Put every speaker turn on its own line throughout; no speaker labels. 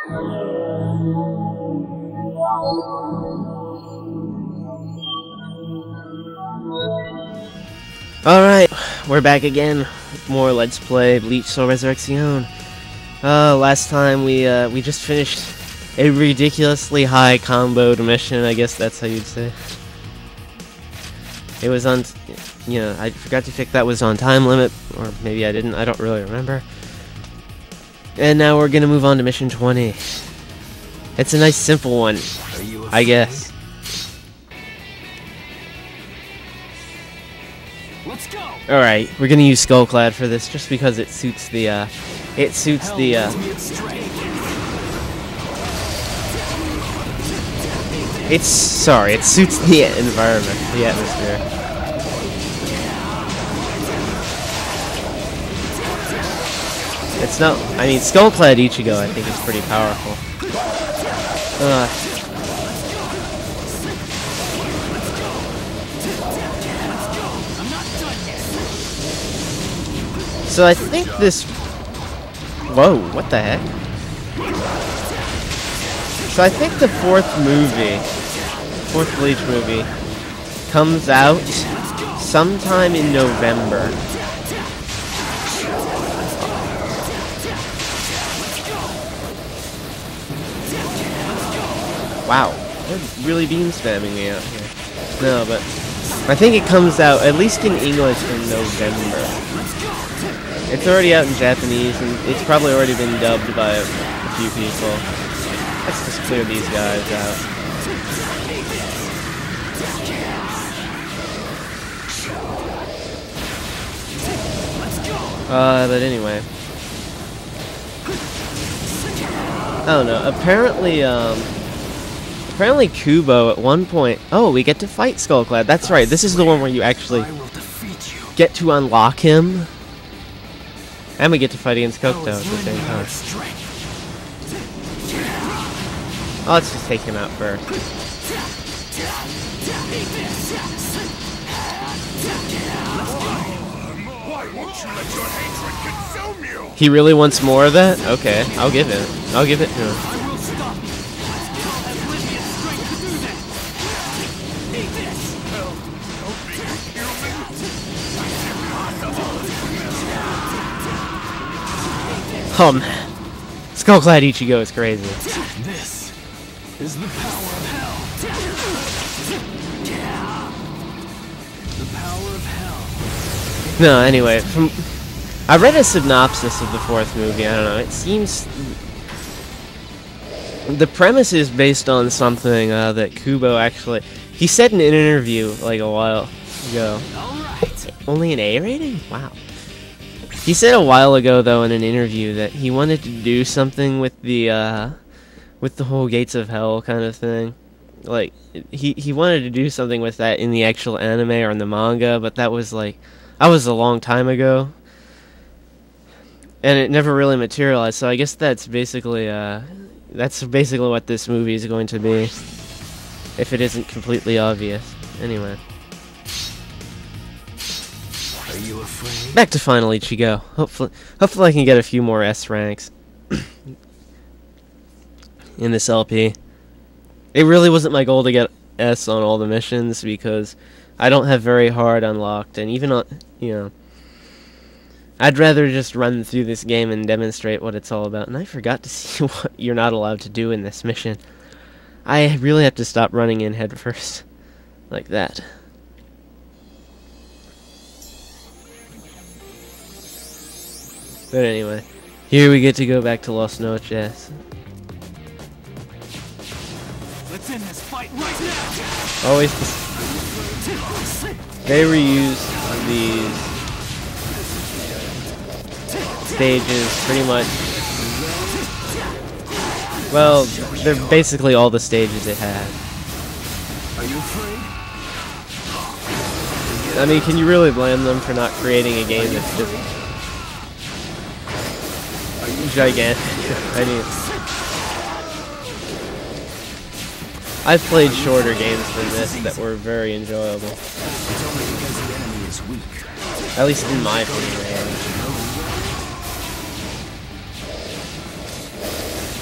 Alright, we're back again with more Let's Play Bleach Resurrección. Last time we just finished a ridiculously high comboed mission, I guess that's how you'd say. It was on, you know, I forgot to check that was on time limit, or maybe I didn't, I don't really remember. And now we're gonna move on to mission 20. It's a nice simple one, I guess.
Let's go.
All right, we're gonna use Skull-clad for this, just because it suits the it suits the it suits the environment, the atmosphere. It's not. I mean, Skull-clad Ichigo, I think, is pretty powerful. So I think this... Whoa, what the heck? So I think the fourth Bleach movie, comes out sometime in November. Wow, they're really beam spamming me out here. No, but I think it comes out, at least in English, in November. It's already out in Japanese, and it's probably already been dubbed by a few people. Let's just clear these guys out. But anyway. I don't know, apparently Kubo at one point... Oh, we get to fight Skull-clad. That's right, this is the one where you actually get to unlock him. And we get to fight against Kokuto at the same time. Oh, let's just take him out first. He really wants more of that? Okay, I'll give it. I'll give it to him. Oh man, Skull-clad Ichigo is crazy.
This is the power of hell. The power of hell.
No, anyway, I read a synopsis of the fourth movie. I don't know. It seems the premise is based on something that Kubo actually he said in an interview like a while ago. Only an A rating? Wow. He said a while ago, though, in an interview that he wanted to do something with the whole Gates of Hell kind of thing. Like, he wanted to do something with that in the actual anime or in the manga, but that was a long time ago. And it never really materialized, so I guess that's basically what this movie is going to be. If it isn't completely obvious. Anyway.
Are you afraid?
Back to Final Ichigo. Hopefully I can get a few more S ranks in this LP. It really wasn't my goal to get S on all the missions because I don't have very hard unlocked, and even on, you know, I'd rather just run through this game and demonstrate what it's all about. And I forgot to see what you're not allowed to do in this mission. I really have to stop running in head first like that. But anyway, here we get to go back to Los Noches.
Let's end this fight right now.
Always they reuse these stages pretty much. Well, they're basically all the stages it had.
Are you afraid?
I mean, can you really blame them for not creating a game that's just gigantic? I mean, I've played shorter games than this that were very enjoyable. At least in my opinion.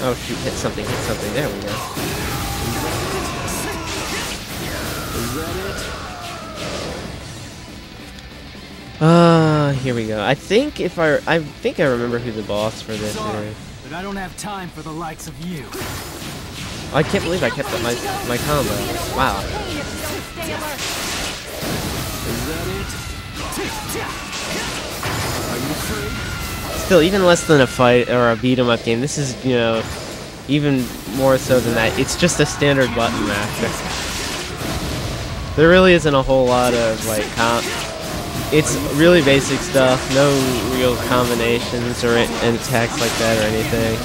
Oh shoot, hit something, there we go. Here we go. I think I remember who the boss for this is.
But I don't have time for the likes of you.
I can't believe I kept up my combo. Wow. Still, even less than a fight or a beat 'em up game. This is, you know, even more so than that. It's just a standard button master. There really isn't a whole lot of like it's really basic stuff, no real combinations or attacks like that or anything.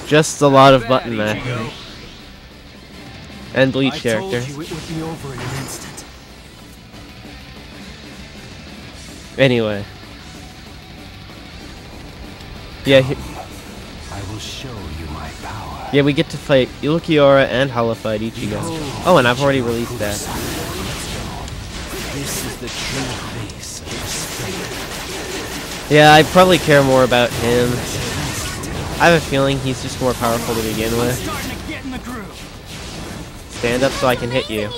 Just a lot of button mashing. And Bleach characters.
It would be over in an instant.
Anyway. Yeah,
I will show you my power.
yeah, we get to fight Ulquiorra and Hollow Fight Ichigo. Oh, and I've already released that.
This is the true face of the spirit.
Yeah, I probably care more about him. I have a feeling he's just more powerful to begin with.
Starting to get in the groove.
Stand up so I can hit you.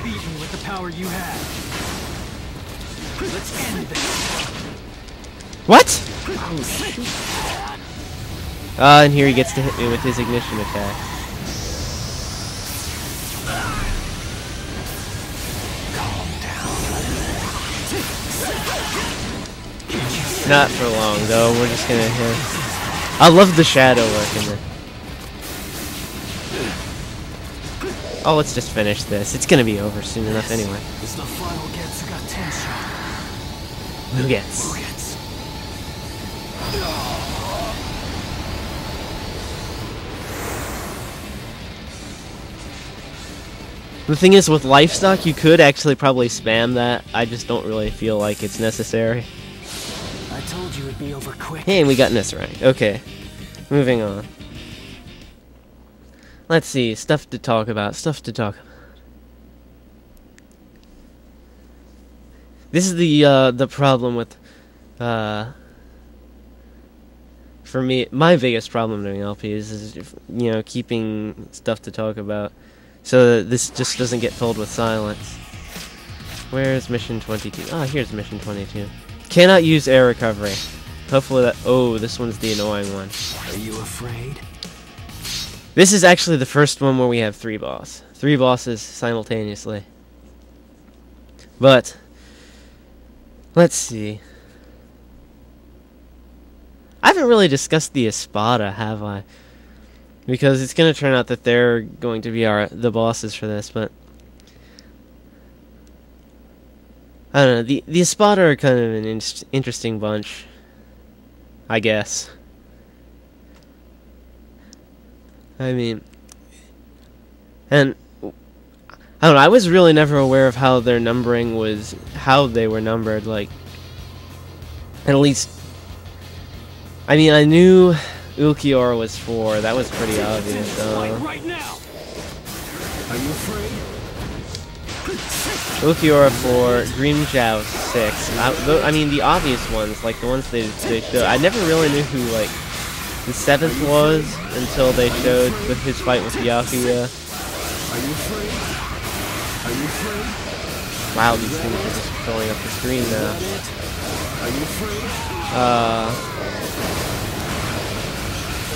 Beat me with the power you have. Let's end this.
What? And here he gets to hit me with his ignition attack. Not for long though, we're just gonna hit. I love the shadow work in there. Oh, let's just finish this. It's gonna be over soon enough anyway.
This is the final Getsu got 10 shot.
Who gets? The thing is, with livestock, you could actually probably spam that. I just don't really feel like it's necessary.
I told you it'd be over quick.
Hey, and we got this right. Okay, moving on. Let's see, stuff to talk about. This is the problem with, for me, my biggest problem doing LPs is, you know, keeping stuff to talk about, so that this just doesn't get filled with silence. Where's mission 22? Ah, here's mission 22. Cannot use air recovery. Hopefully that. Oh, this one's the annoying one.
Are you afraid?
This is actually the first one where we have three bosses simultaneously. But let's see. I haven't really discussed the Espada, have I? Because it's going to turn out that they're going to be the bosses for this, but I don't know. The Espada are kind of an interesting bunch, I guess. I mean, and I don't know. I was really never aware of how their numbering was, how they were numbered. Like, at least, I mean, I knew Ulquiorra was 4. That was pretty obvious.
Right now. Are you afraid?
Ulquiorra 4, Green Zhao 6. I mean, the obvious ones, like the ones they showed. I never really knew who, like, the 7th was until they showed with his fight with Yakuya.
Are you afraid? Are you afraid?
Wow, these things are just filling up the screen now.
Are you afraid?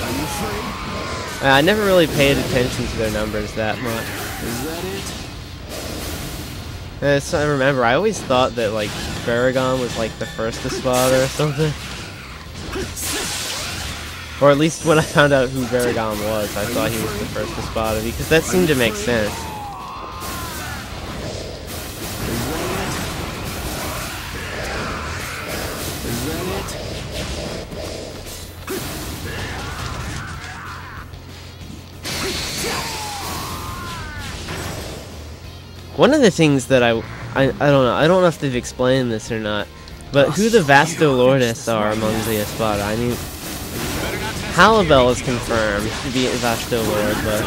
Are you afraid?
I never really paid attention to their numbers that much.
Is that it?
So I remember, I always thought that, like, Baragon was, like, the first Espada or something. Or at least when I found out who Baragon was, I thought he was the first Espada, because that seemed to make sense.
Is that it?
One of the things that I don't know if they've explained this or not, but who the Vasto Lordes are among the Espada. I mean, Halibel is confirmed to be a Vasto Lord, but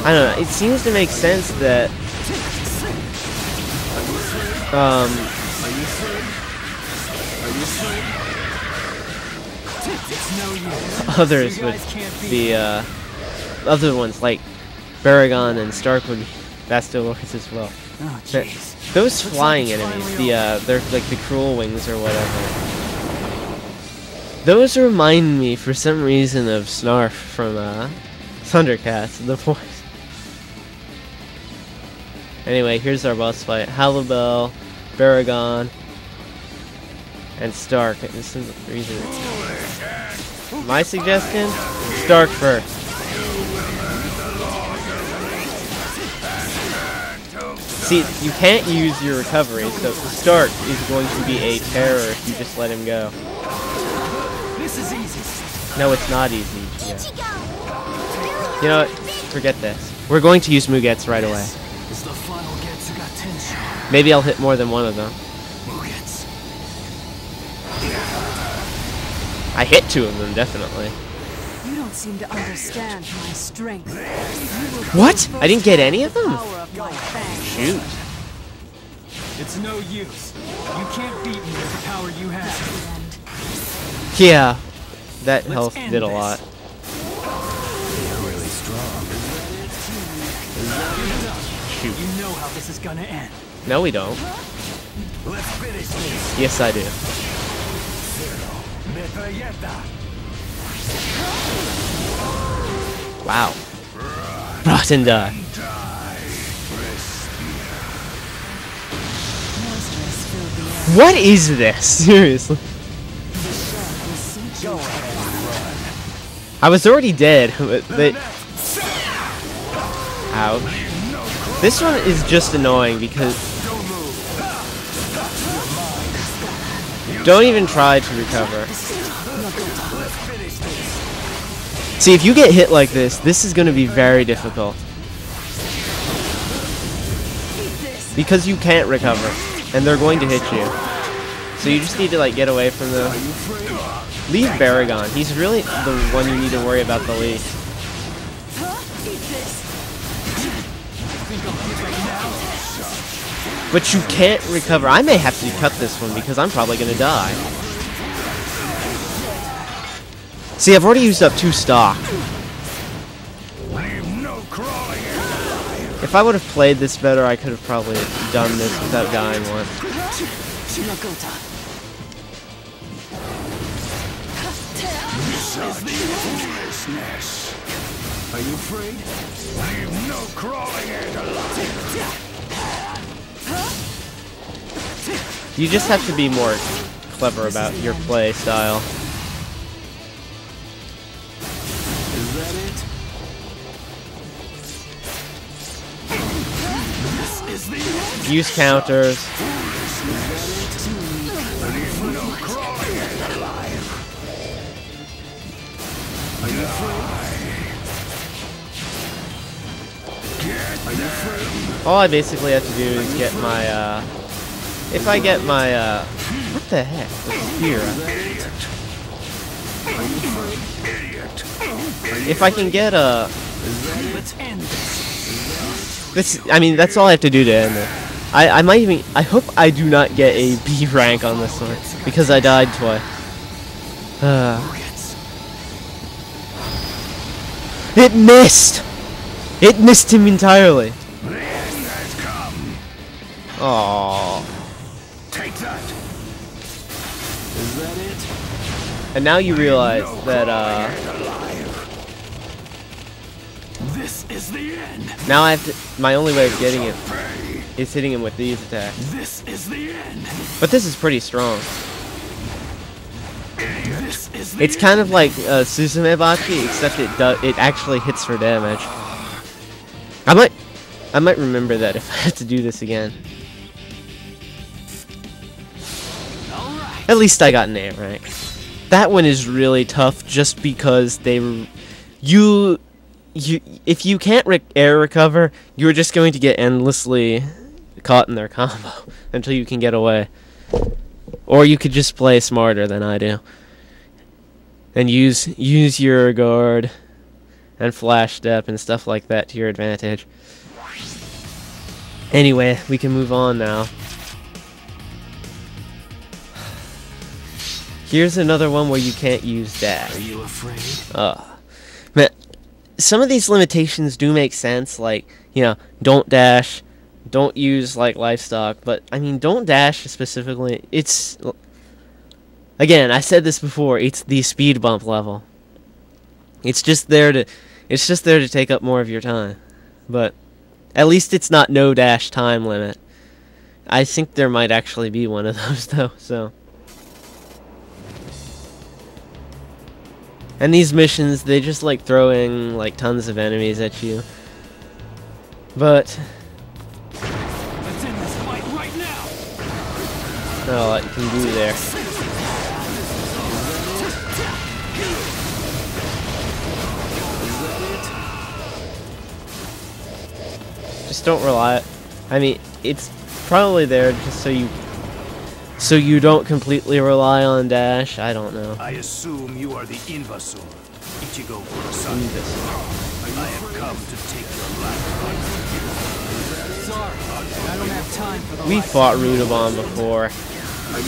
I don't know, it seems to make sense that
Are you free? Are you free? It's no use.
Others would be, other ones like Baragon and Stark would be faster workers as well.
Oh, jeez.
Those flying enemies, they're like the cruel wings or whatever. Those remind me, for some reason, of Snarf from Thundercats, the voice. Anyway, here's our boss fight: Halibel, Baragon, and Stark. This is the reason. My suggestion: Stark first. See, you can't use your recovery, so Stark is going to be a terror if you just let him go.
This is easy.
No, it's not easy. Yeah. You know what? Forget this. We're going to use Mugetsu right away.
Is the final Getsu got tension.
Maybe I'll hit more than one of them.
Mugetsu.
I hit 2 of them, definitely.
You don't seem to understand my strength.
What? I didn't get any of them? Shoot.
It's no use. You can't beat me with the power you have.
Yeah, that health did a lot.
You're really strong.
Shoot.
You know how this is gonna end.
No, we don't.
Let's finish this.
Yes, I do. Wow. Rotten die. What is this? Seriously. I was already dead, but ouch. This one is just annoying because don't even try to recover. See, if you get hit like this, this is going to be very difficult. Because you can't recover, and they're going to hit you. So you just need to, like, get away from them. Leave Baragon. He's really the one you need to worry about the least. But you can't recover. I may have to cut this one because I'm probably going to die. See, I've already used up 2 stock. If I would have played this better, I could have probably done this without dying once.
Are you afraid? Leave no crawling ant alive.
You just have to be more clever about your play style.
Is that it? This is the end.
Use counters.
Leave no crawling ant alive. Are you afraid?
All I basically have to do is get my, if I get my, what the heck? What's here? If I can get a... This, I mean, that's all I have to do to end it. I might even... I hope I do not get a B rank on this one, because I died twice. It missed! It missed him entirely. Aww.
Take that. Is that it?
And now you realize that,
This is the end.
now I have to... My only way of getting it is hitting him with these attacks.
This is the end.
But this is pretty strong.
This is the
It's kind of like Suzume Bachi, except it actually hits for damage. I might remember that if I have to do this again. At least I got an A rank. That one is really tough just because they if you can't air recover, you're just going to get endlessly caught in their combo until you can get away. Or you could just play smarter than I do and use your guard and flash step and stuff like that to your advantage. Anyway, we can move on now. Here's another one where you can't use dash.
Are you afraid?
Man, some of these limitations do make sense, like, you know, don't dash, don't use, like, livestock, but, I mean, don't dash specifically, it's, again, I said this before, it's the speed bump level. It's just there to take up more of your time, but at least it's not no dash time limit. I think there might actually be one of those, though, so. And these missions, they just like throwing like tons of enemies at you. But
Let's end this fight right now.
not a lot you can do there. Just don't rely. I mean, it's probably there just so you don't completely rely on dash. I don't know.
I assume you are the Invasor, Ichigo Kurosaki. I have come to take your life.
Sorry, I don't have time for the
We
life.
fought Rudabon before.
Are you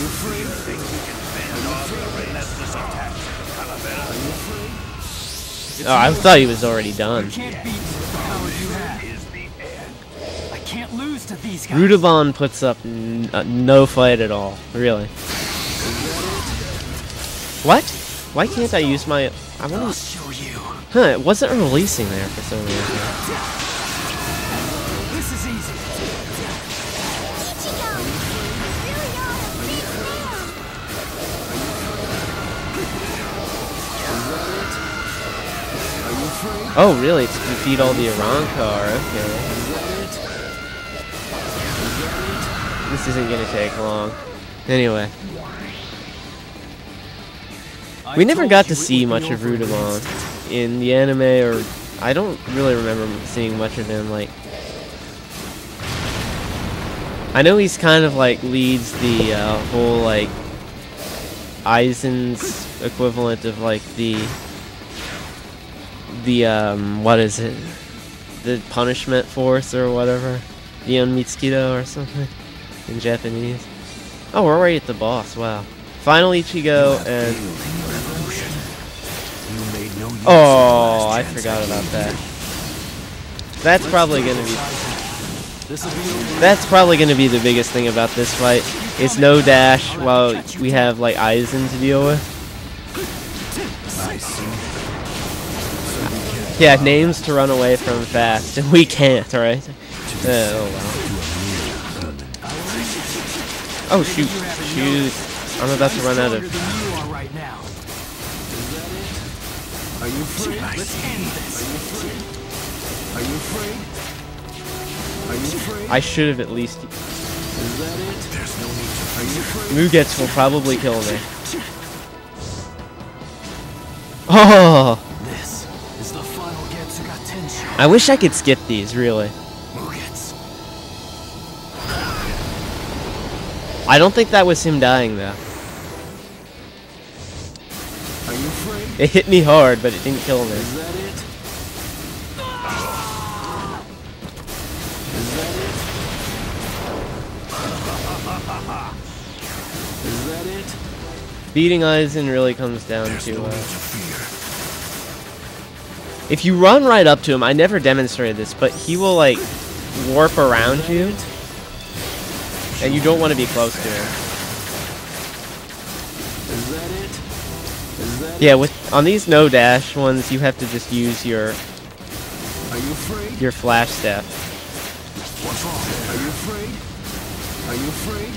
afraid? You think you can fend off the relentless attacks of Calavera? Are you afraid?
Oh, I thought he was already done.
You can't beat me with the power you have.
Is the end.
I can't lose to these guys.
Rudabon puts up no fight at all, really. What? Why can't I use my... I
I'll
want to...
show you.
Huh, it wasn't releasing there for some reason.
This is easy.
Oh, really? It's to defeat all the Arankar, okay. This isn't gonna take long. Anyway. We never got to see much of Rudabon in the anime, or I don't really remember seeing much of him. Like, I know he's kind of like leads the whole like Aizen's equivalent of like the what is it? The punishment force or whatever, Dion Mitsukido or something in Japanese. Oh, we're already at the boss. Wow. Final Ichigo and... Oh, I forgot about that. That's probably gonna be the biggest thing about this fight. It's no dash while we have like Aizen to deal with. Yeah, names to run away from fast, and we can't, right? Oh wow. Oh shoot, shoot. I'm about to run out of...
Are you afraid? Let's end this. Are you afraid? Are you afraid?
I should have at least...
Is that it? There's no need to. Are you afraid?
Mugetsu will probably kill me. Oh!
This is the final Getsuga Tensho.
I wish I could skip these, really.
Mugetsu.
I don't think that was him dying, though.
Are you afraid?
It hit me hard, but it didn't kill me.
Is that it? Is that it? Is that it?
Beating Aizen really comes down to... if you run right up to him, I never demonstrated this, but he will, like, warp around you. And you don't want to be close to him.
Is that it? Is that
Yeah, on these no dash ones, you have to just use your
Are you afraid?
flash step.
What's wrong? Are you afraid? Are you afraid?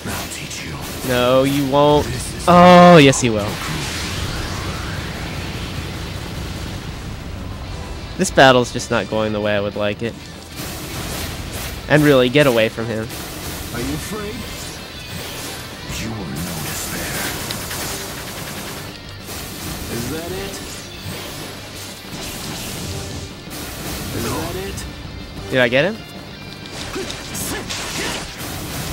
I'll teach you.
No, you won't. Oh, yes, he will. This battle's just not going the way I would like it. And really, get away from him.
Are you afraid? You will notice there. Is that it? Is that it?
Did I get him?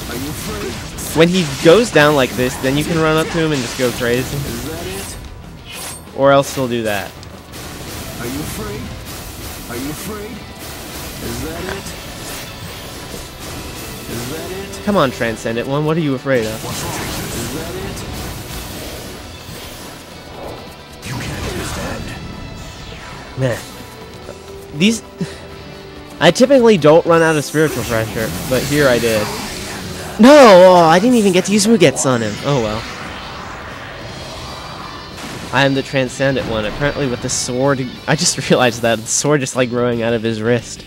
Are you afraid?
When he goes down like this, then you can run up to him and just go crazy.
Is that it?
Or else he'll do that.
Are you afraid? Are you afraid? Is that it? Is that it?
Come on, Transcendent one, what are you afraid of?
What's wrong? Is that it?
Man. These... I typically don't run out of spiritual pressure, but here I did. No! Oh, I didn't even get to use Mugetsu on him. Oh well. I am the Transcendent one. Apparently with the sword... I just realized that. The sword just like growing out of his wrist.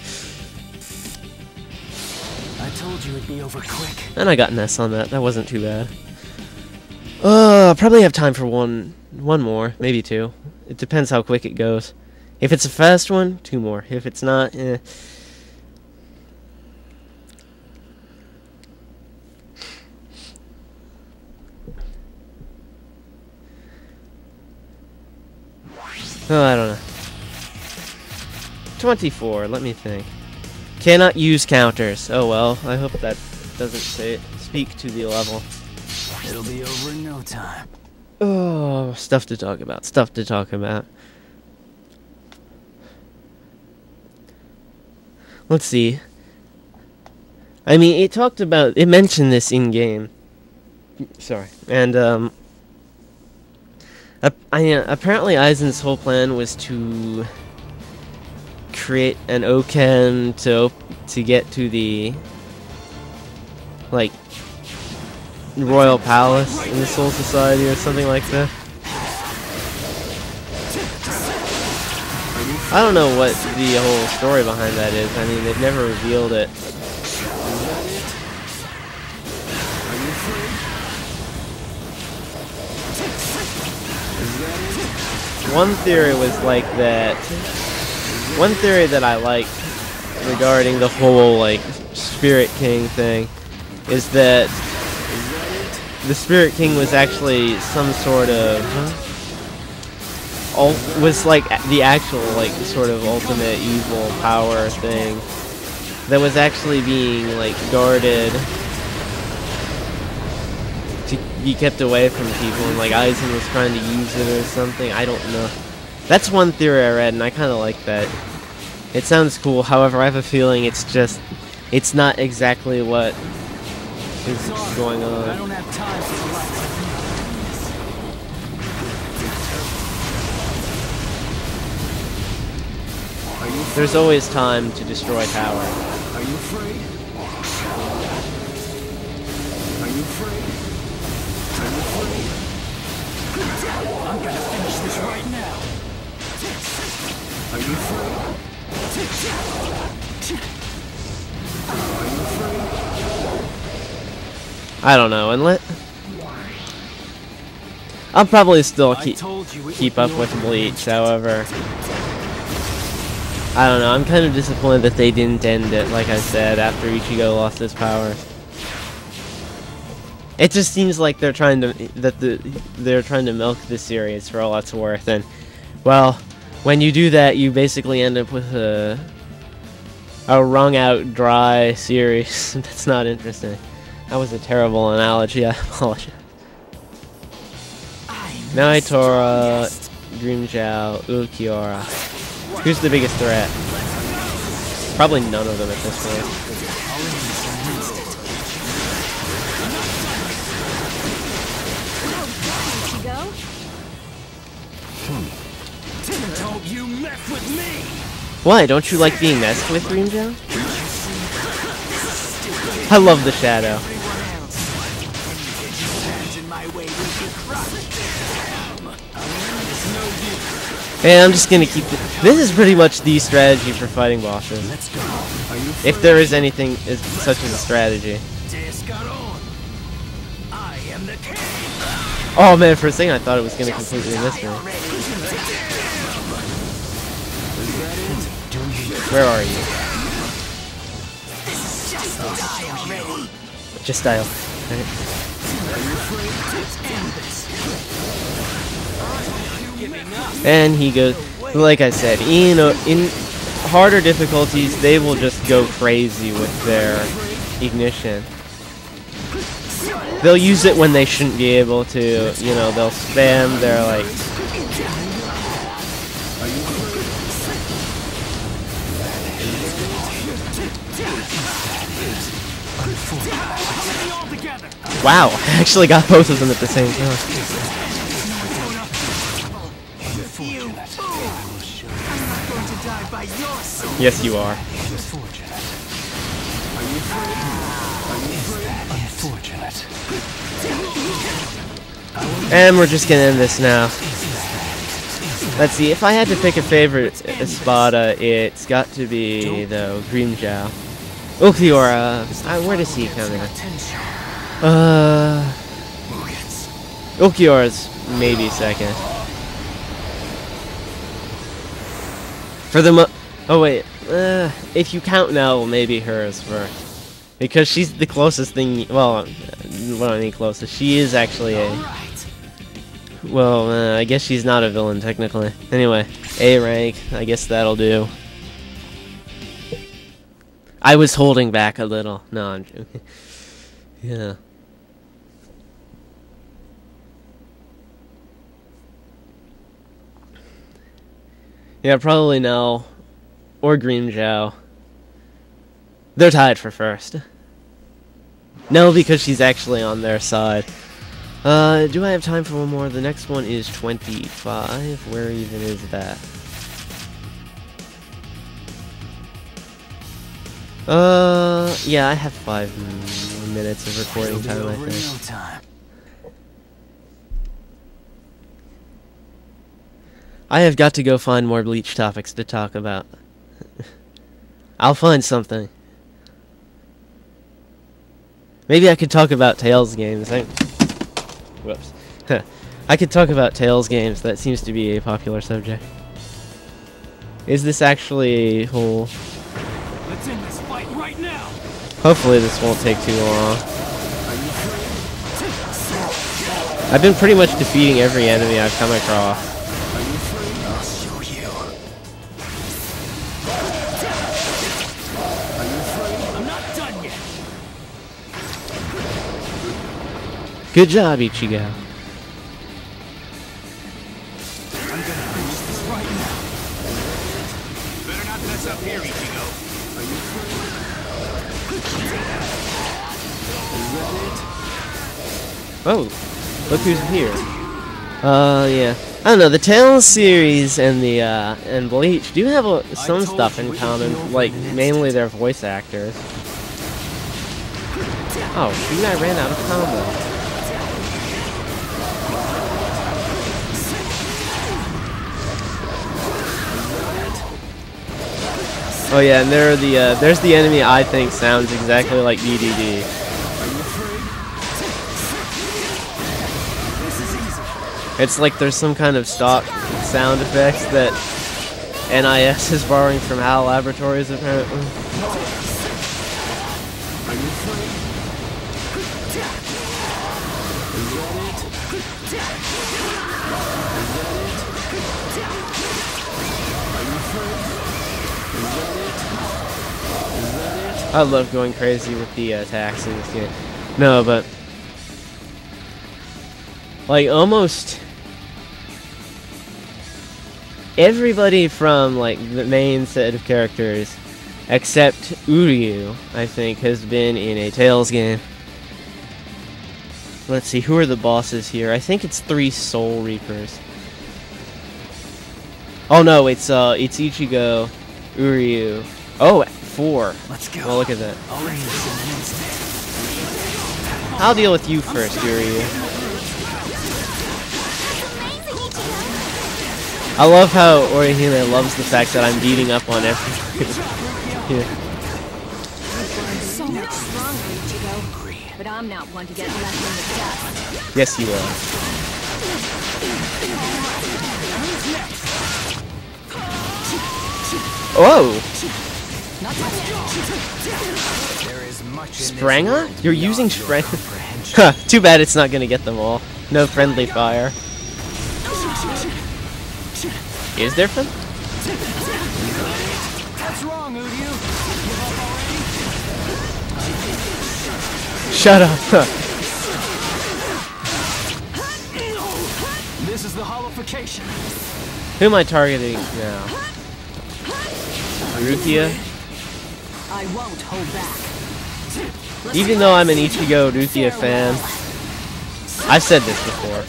I told you it'd be over quick.
And I got an S on that. That wasn't too bad. Probably have time for one more. Maybe two. It depends how quick it goes. If it's a fast one, 2 more. If it's not, eh. Oh, I don't know. 24, let me think. Cannot use counters. Oh well, I hope that doesn't speak to the level.
It'll be over in no time.
Oh, stuff to talk about. Stuff to talk about. Let's see. I mean, it mentioned this in game. Sorry. And, apparently Aizen's whole plan was to create an Oken to get to the, like, Royal Palace in the Soul Society or something like that. I don't know what the whole story behind that is. I mean, they've never revealed it. One theory was like that. One theory that I liked regarding the whole, like, Spirit King thing is that the Spirit King was actually some sort of... was like the actual, like, sort of ultimate evil power thing that was actually being, like, guarded to be kept away from people, and, like, Aizen was trying to use it or something. I don't know. That's one theory I read, and I kind of like that. It sounds cool. However, I have a feeling it's not exactly what is going on.
I don't have time for the life.
There's always time to destroy power.
Are you afraid? Are you afraid? Are you afraid? I'm gonna finish this right now. Are you afraid? Are you afraid?
I don't know, and I'll probably still keep up with Bleach, however. I don't know, I'm kind of disappointed that they didn't end it, like I said, after Ichigo lost his powers. It just seems like they're trying to milk this series for all it's worth, and, well, when you do that, you basically end up with a wrung-out, dry series. That's not interesting. That was a terrible analogy, I apologize. Naitora, Grimmjow, Ulquiorra. Who's the biggest threat? Probably none of them at this point.
Don't you mess with me!
Why? Don't you like being messed with, Grimmjow? I love the shadow. And I'm just gonna keep this is pretty much the strategy for fighting bosses. If there is anything such as a strategy. Oh man, for a second I thought it was gonna completely miss me. Where are you? Just dial. Right. And he goes, like I said, in harder difficulties, they will just go crazy with their ignition. They'll use it when they shouldn't be able to, you know, they'll spam their, like... Wow, I actually got both of them at the same time. Yes, you are.
Unfortunate.
Are you afraid? Are you afraid?
Unfortunate.
And we're just gonna end this now. Let's see, if I had to pick a favorite Espada, it's got to be, though, Grimmjow. Ulquiorra, where does he come in? Ulquiorra's maybe second. For the oh wait, if you count Nell, maybe hers first. Because she's the closest thing, well, I mean closest, she is actually a... Well, I guess she's not a villain, technically. Anyway, A rank, I guess that'll do. I was holding back a little. No, I'm joking. Yeah. Yeah, probably Nell. Or Grimmjow. They're tied for first. No, because she's actually on their side. Do I have time for one more? The next one is 25. Where even is that? Yeah, I have 5 minutes of recording time, I think. I have got to go find more Bleach topics to talk about. I'll find something. Maybe I could talk about Tails games. Whoops. I could talk about Tails games. That seems to be a popular subject. Is this actually a whole...
Let's end this fight right now.
Hopefully this won't take too long. I've been pretty much defeating every enemy I've come across.
I'll show you. I'm not done yet.
Good job, Ichigo.
I'm gonna finish this right now. Better not mess up here, Ichigo.
Are you afraid? Is that it?
Oh, look who's here. Yeah. I don't know, the Tails series and the, and Bleach do have some stuff in common, like, mainly their voice actors. Oh, shoot, I ran out of combo. Oh yeah, and there's the enemy I think sounds exactly like DDD. It's like there's some kind of stock sound effects that NIS is borrowing from HAL Laboratories, apparently. I love going crazy with the attacks in this game. No, but like almost everybody from like the main set of characters except Uryu, I think, has been in a Tails game. Let's see, who are the bosses here? I think it's 3 Soul Reapers. Oh no, it's Ichigo, Uryu. Oh, 4.
Let's go.
Well, look at that.
I'll end this in an instant.
I'll deal with you first, Uryu. I love how Orihime loves the fact that I'm beating up on everyone. Yeah.
So much stronger, Ichigo. But I'm not one to get left in the dust.
Yes, you are. Whoa!
There is much
Spranger? You're using Spranger? Huh, too bad it's not gonna get them all. No friendly fire. Is there friend?
What's wrong, Uryu?
Shut up.
This is the holification.
Who am I targeting now? Rukia?
I won't hold back.
Even though I'm an Ichigo Rukia fan, I've said this before.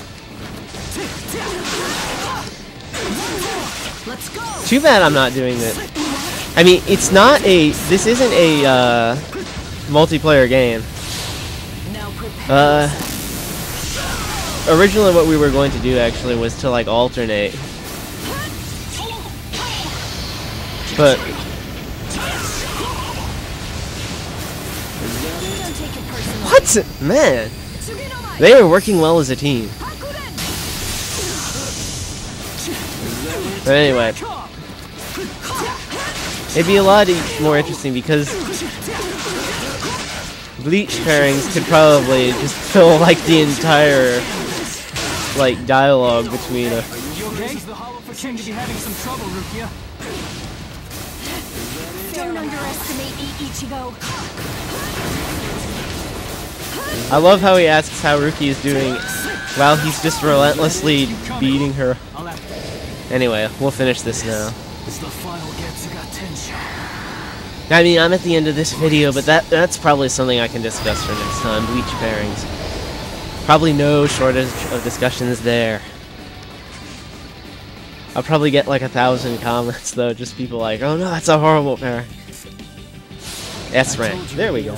Let's go.
Too bad I'm not doing it. I mean, it's not a. This isn't a multiplayer game. Originally, what we were going to do actually was to like alternate, but what, man? They are working well as a team. But anyway, it'd be a lot more interesting because Bleach pairings could probably just fill like the entire like dialogue between a.
You okay? The Hollow seem to be having some trouble, Rukia.
Don't underestimate me, Ichigo.
I love how he asks how Ruki is doing while he's just relentlessly beating her. Anyway, we'll finish this now. I mean, I'm at the end of this video, but that's probably something I can discuss for next time. Bleach pairings. Probably no shortage of discussions there. I'll probably get like 1,000 comments though, just people like, oh no, that's a horrible pair. S rank. There we go.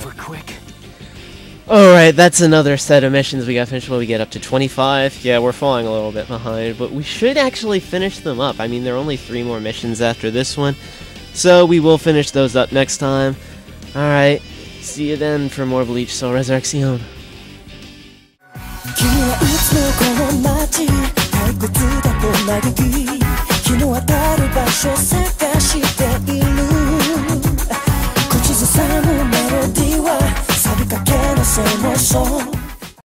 Alright, that's another set of missions we got finished when we get up to 25. Yeah, we're falling a little bit behind, but we should actually finish them up. I mean, there are only 3 more missions after this one, so we will finish those up next time. Alright, see you then for more Bleach Soul Resurrección.
君はいつもこの街退屈だと嘆き日の当たる場所探している口ずさむメロディーはサビかけのそのソング